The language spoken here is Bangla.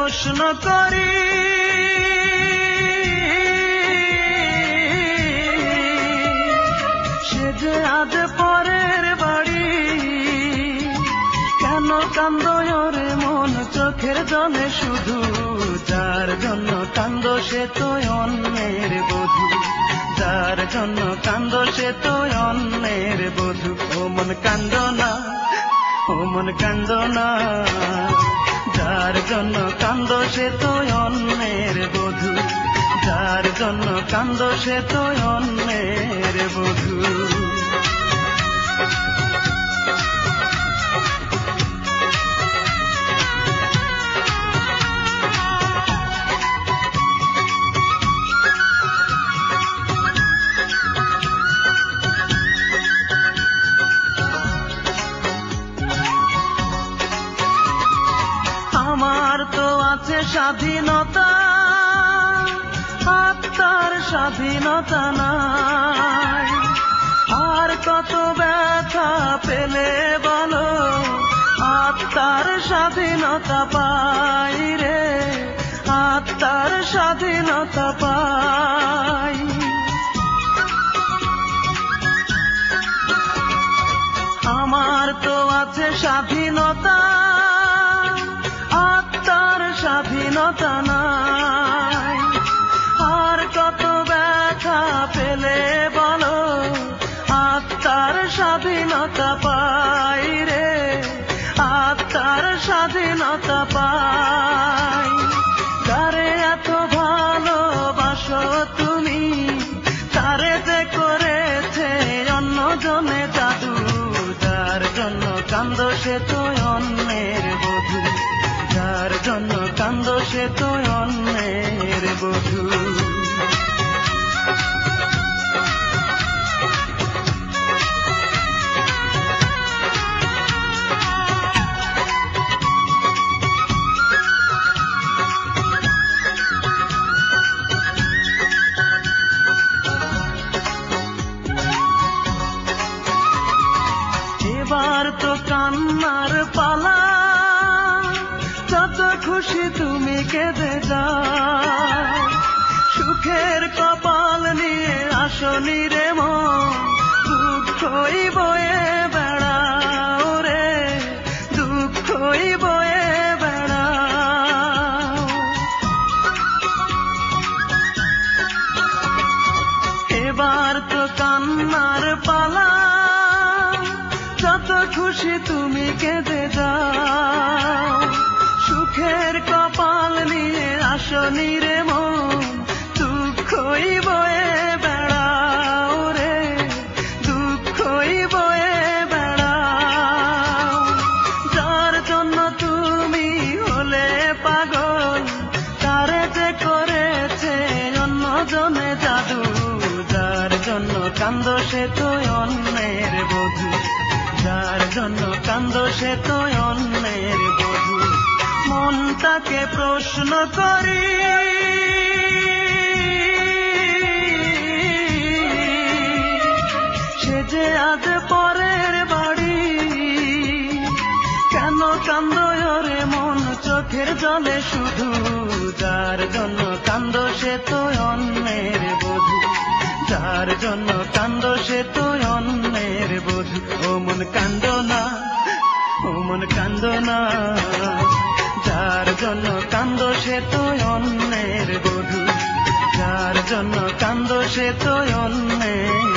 প্রশ্ন করি, সে যে আজ পরের বাড়ি, কেন কান্দো রে মন চোখের জলে শুধু, যার জন্য কান্দো সে তো অন্যের বধূ, যার জন্য কান্দো সে তো অন্যের বধূ। ও মন কান্দো না, ও মন কান্দো না, যার জন্য কান্দো সে তো অন্যের বধূ, যার জন্য কান্দো সে তো অন্যের বধূ। আমার তো আছে স্বাধীনতা, আত্মার স্বাধীনতা নাই, আর কত ব্যথা পেলে বলো আত্মার স্বাধীনতা পাই রে, আত্মার স্বাধীনতা পাই। আমার তো আছে স্বাধীনতা, আত্মার স্বাধীনতা নাই, আর কত ব্যথা পেলে বলো আত্মার স্বাধীনতা পাই রে, আত্মার স্বাধীনতা পাই। যারে এত ভালোবাসো তুমি, তারে যে করেছে অন্যজনে জাদু, যার জন্য কান্দো সে তো অন্যের বধূ, যার জন্য কান্দো সে তো অন্যের বধূ। এবার তো কান্নার পালা, যত খুশি তুমি কেঁদে যাও, সুখের কপাল নিয়ে আসনি রে মন, দুঃখই বয়ে বেড়াও রে, দুঃখই বয়ে বেড়াও। এবার তো কান্নার পালা, যত খুশি তুমি কেঁদে যাও, সুখের কপাল নিয়ে আসনি রে মন, দুঃখই বয়ে বেড়াও রে, দুঃখই বয়ে বেড়াও। যার জন্য তুমি হলে পাগল, তারে যে করেছে অন্যজনে জাদু, যার জন্য কান্দো সে তো অন্যের বধূ, যার জন্য কান্দো সে তো অন্যের বধূ। মনটাকে প্রশ্ন করি, সে যে আজ পরের বাড়ি, কেন কান্দো রে মন চোখের জলে শুধু, যার জন্য কান্দো সে তো অন্যের বধূ, যার জন্য কান্দো সে তো অন্যের বধূ। ও মন কান্দো না, ও মন কান্দো না, যার জন্য কান্দো সে তো অন্যের বধূ, যার জন্য কান্দো সে তো অন্যের